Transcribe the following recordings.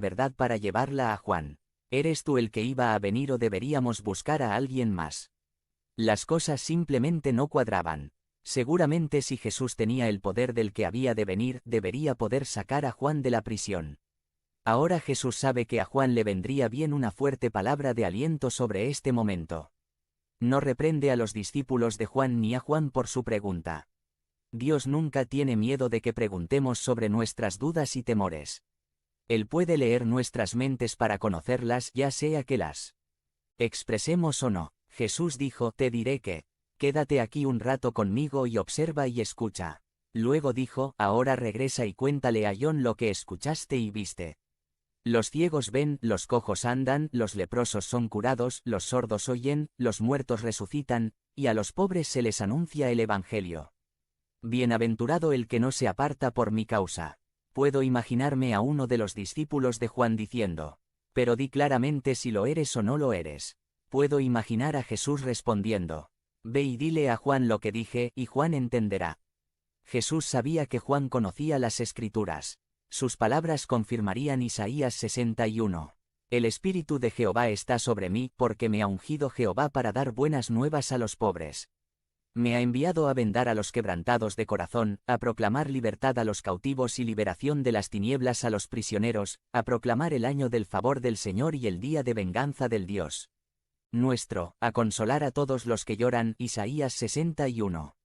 verdad para llevarla a Juan. ¿Eres tú el que iba a venir o deberíamos buscar a alguien más? Las cosas simplemente no cuadraban. Seguramente si Jesús tenía el poder del que había de venir, debería poder sacar a Juan de la prisión. Ahora Jesús sabe que a Juan le vendría bien una fuerte palabra de aliento sobre este momento. No reprende a los discípulos de Juan ni a Juan por su pregunta. Dios nunca tiene miedo de que preguntemos sobre nuestras dudas y temores. Él puede leer nuestras mentes para conocerlas, ya sea que las expresemos o no. Jesús dijo: te diré que, quédate aquí un rato conmigo y observa y escucha. Luego dijo: ahora regresa y cuéntale a John lo que escuchaste y viste. Los ciegos ven, los cojos andan, los leprosos son curados, los sordos oyen, los muertos resucitan, y a los pobres se les anuncia el Evangelio. Bienaventurado el que no se aparta por mi causa. Puedo imaginarme a uno de los discípulos de Juan diciendo: pero di claramente si lo eres o no lo eres. Puedo imaginar a Jesús respondiendo: ve y dile a Juan lo que dije, y Juan entenderá. Jesús sabía que Juan conocía las Escrituras. Sus palabras confirmarían Isaías 61. El Espíritu de Jehová está sobre mí, porque me ha ungido Jehová para dar buenas nuevas a los pobres. Me ha enviado a vendar a los quebrantados de corazón, a proclamar libertad a los cautivos y liberación de las tinieblas a los prisioneros, a proclamar el año del favor del Señor y el día de venganza del Dios nuestro, a consolar a todos los que lloran. Isaías 61.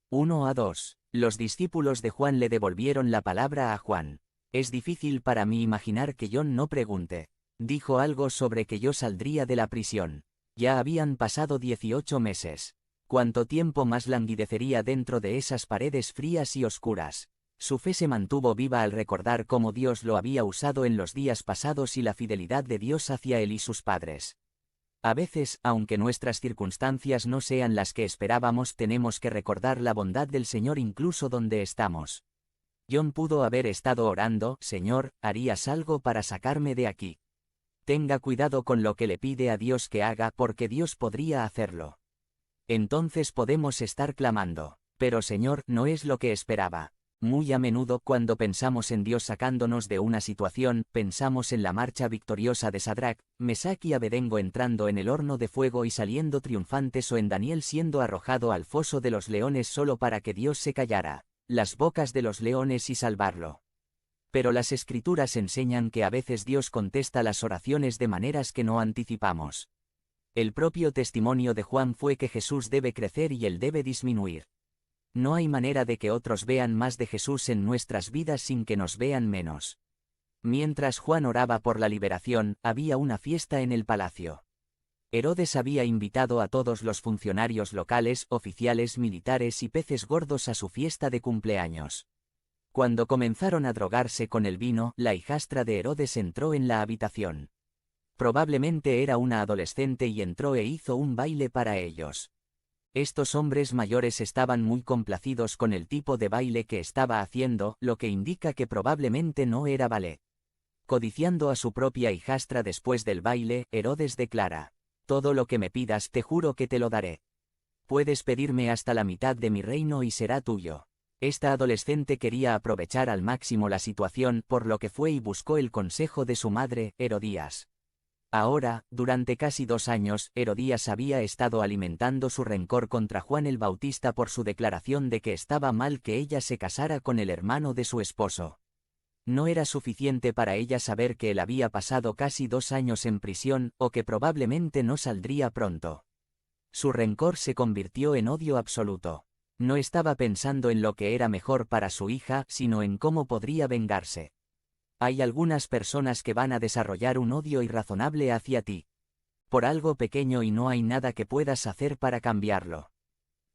1-2. Los discípulos de Juan le devolvieron la palabra a Juan. Es difícil para mí imaginar que John no pregunte. Dijo algo sobre que yo saldría de la prisión. Ya habían pasado 18 meses. ¿Cuánto tiempo más languidecería dentro de esas paredes frías y oscuras? Su fe se mantuvo viva al recordar cómo Dios lo había usado en los días pasados y la fidelidad de Dios hacia él y sus padres. A veces, aunque nuestras circunstancias no sean las que esperábamos, tenemos que recordar la bondad del Señor incluso donde estamos. John pudo haber estado orando: Señor, ¿harías algo para sacarme de aquí? Tenga cuidado con lo que le pide a Dios que haga, porque Dios podría hacerlo. Entonces podemos estar clamando: pero Señor, no es lo que esperaba. Muy a menudo, cuando pensamos en Dios sacándonos de una situación, pensamos en la marcha victoriosa de Sadrac, Mesac y Abednego entrando en el horno de fuego y saliendo triunfantes, o en Daniel siendo arrojado al foso de los leones solo para que Dios se callara las bocas de los leones y salvarlo. Pero las Escrituras enseñan que a veces Dios contesta las oraciones de maneras que no anticipamos. El propio testimonio de Juan fue que Jesús debe crecer y él debe disminuir. No hay manera de que otros vean más de Jesús en nuestras vidas sin que nos vean menos. Mientras Juan oraba por la liberación, había una fiesta en el palacio. Herodes había invitado a todos los funcionarios locales, oficiales militares y peces gordos a su fiesta de cumpleaños. Cuando comenzaron a drogarse con el vino, la hijastra de Herodes entró en la habitación. Probablemente era una adolescente y entró e hizo un baile para ellos. Estos hombres mayores estaban muy complacidos con el tipo de baile que estaba haciendo, lo que indica que probablemente no era ballet. Codiciando a su propia hijastra después del baile, Herodes declara: todo lo que me pidas, te juro que te lo daré. Puedes pedirme hasta la mitad de mi reino y será tuyo. Esta adolescente quería aprovechar al máximo la situación, por lo que fue y buscó el consejo de su madre, Herodías. Ahora, durante casi 2 años, Herodías había estado alimentando su rencor contra Juan el Bautista por su declaración de que estaba mal que ella se casara con el hermano de su esposo. No era suficiente para ella saber que él había pasado casi 2 años en prisión, o que probablemente no saldría pronto. Su rencor se convirtió en odio absoluto. No estaba pensando en lo que era mejor para su hija, sino en cómo podría vengarse. Hay algunas personas que van a desarrollar un odio irrazonable hacia ti. Por algo pequeño, y no hay nada que puedas hacer para cambiarlo.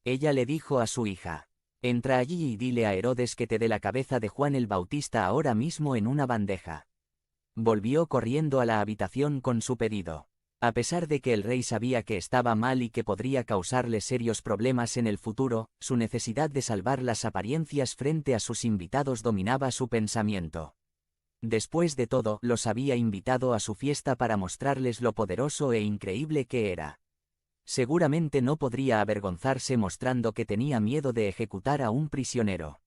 Ella le dijo a su hija: entra allí y dile a Herodes que te dé la cabeza de Juan el Bautista ahora mismo en una bandeja. Volvió corriendo a la habitación con su pedido. A pesar de que el rey sabía que estaba mal y que podría causarle serios problemas en el futuro, su necesidad de salvar las apariencias frente a sus invitados dominaba su pensamiento. Después de todo, los había invitado a su fiesta para mostrarles lo poderoso e increíble que era. Seguramente no podría avergonzarse mostrando que tenía miedo de ejecutar a un prisionero.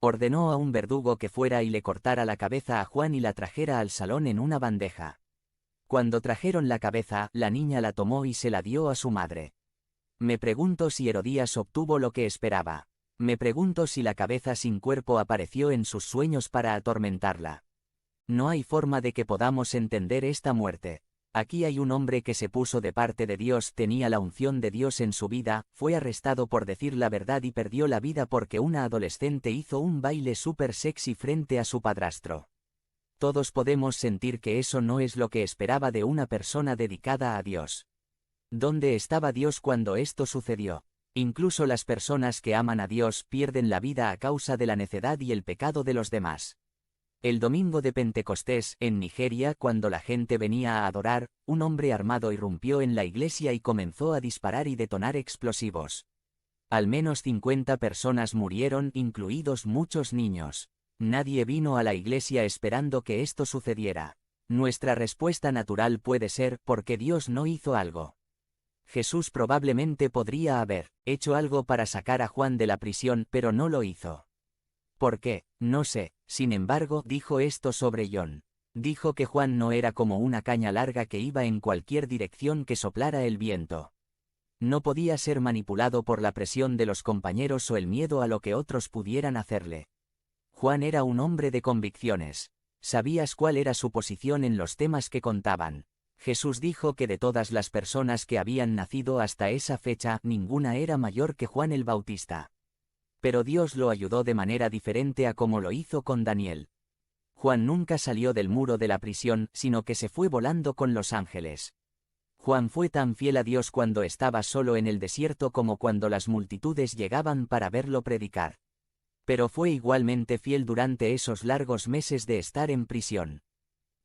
Ordenó a un verdugo que fuera y le cortara la cabeza a Juan y la trajera al salón en una bandeja. Cuando trajeron la cabeza, la niña la tomó y se la dio a su madre. Me pregunto si Herodías obtuvo lo que esperaba. Me pregunto si la cabeza sin cuerpo apareció en sus sueños para atormentarla. No hay forma de que podamos entender esta muerte. Aquí hay un hombre que se puso de parte de Dios, tenía la unción de Dios en su vida, fue arrestado por decir la verdad y perdió la vida porque una adolescente hizo un baile súper sexy frente a su padrastro. Todos podemos sentir que eso no es lo que esperaba de una persona dedicada a Dios. ¿Dónde estaba Dios cuando esto sucedió? Incluso las personas que aman a Dios pierden la vida a causa de la necedad y el pecado de los demás. El domingo de Pentecostés, en Nigeria, cuando la gente venía a adorar, un hombre armado irrumpió en la iglesia y comenzó a disparar y detonar explosivos. Al menos 50 personas murieron, incluidos muchos niños. Nadie vino a la iglesia esperando que esto sucediera. Nuestra respuesta natural puede ser, ¿por qué Dios no hizo algo? Jesús probablemente podría haber hecho algo para sacar a Juan de la prisión, pero no lo hizo. ¿Por qué? No sé. Sin embargo, dijo esto sobre John. Dijo que Juan no era como una caña larga que iba en cualquier dirección que soplara el viento. No podía ser manipulado por la presión de los compañeros o el miedo a lo que otros pudieran hacerle. Juan era un hombre de convicciones. ¿Sabías cuál era su posición en los temas que contaban? Jesús dijo que de todas las personas que habían nacido hasta esa fecha, ninguna era mayor que Juan el Bautista. Pero Dios lo ayudó de manera diferente a como lo hizo con Daniel. Juan nunca salió del muro de la prisión, sino que se fue volando con los ángeles. Juan fue tan fiel a Dios cuando estaba solo en el desierto como cuando las multitudes llegaban para verlo predicar. Pero fue igualmente fiel durante esos largos meses de estar en prisión.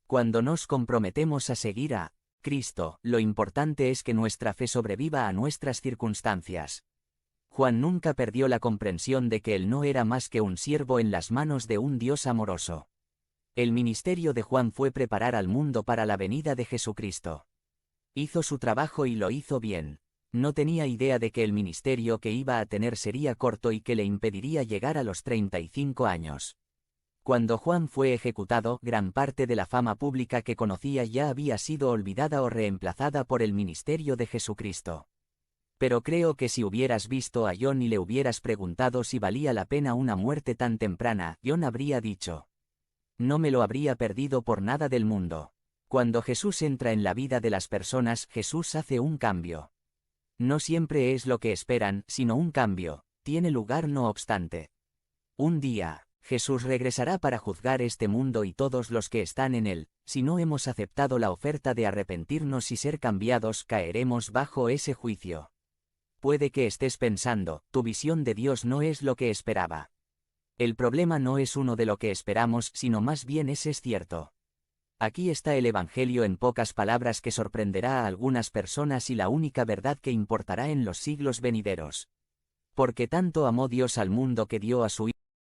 Cuando nos comprometemos a seguir a Cristo, lo importante es que nuestra fe sobreviva a nuestras circunstancias. Juan nunca perdió la comprensión de que él no era más que un siervo en las manos de un Dios amoroso. El ministerio de Juan fue preparar al mundo para la venida de Jesucristo. Hizo su trabajo y lo hizo bien. No tenía idea de que el ministerio que iba a tener sería corto y que le impediría llegar a los 35 años. Cuando Juan fue ejecutado, gran parte de la fama pública que conocía ya había sido olvidada o reemplazada por el ministerio de Jesucristo. Pero creo que si hubieras visto a John y le hubieras preguntado si valía la pena una muerte tan temprana, John habría dicho: no me lo habría perdido por nada del mundo. Cuando Jesús entra en la vida de las personas, Jesús hace un cambio. No siempre es lo que esperan, sino un cambio, tiene lugar no obstante. Un día, Jesús regresará para juzgar este mundo y todos los que están en él. Si no hemos aceptado la oferta de arrepentirnos y ser cambiados, caeremos bajo ese juicio. Puede que estés pensando, tu visión de Dios no es lo que esperaba. El problema no es uno de lo que esperamos, sino más bien es cierto. Aquí está el Evangelio en pocas palabras que sorprenderá a algunas personas y la única verdad que importará en los siglos venideros. Porque tanto amó Dios al mundo que dio a su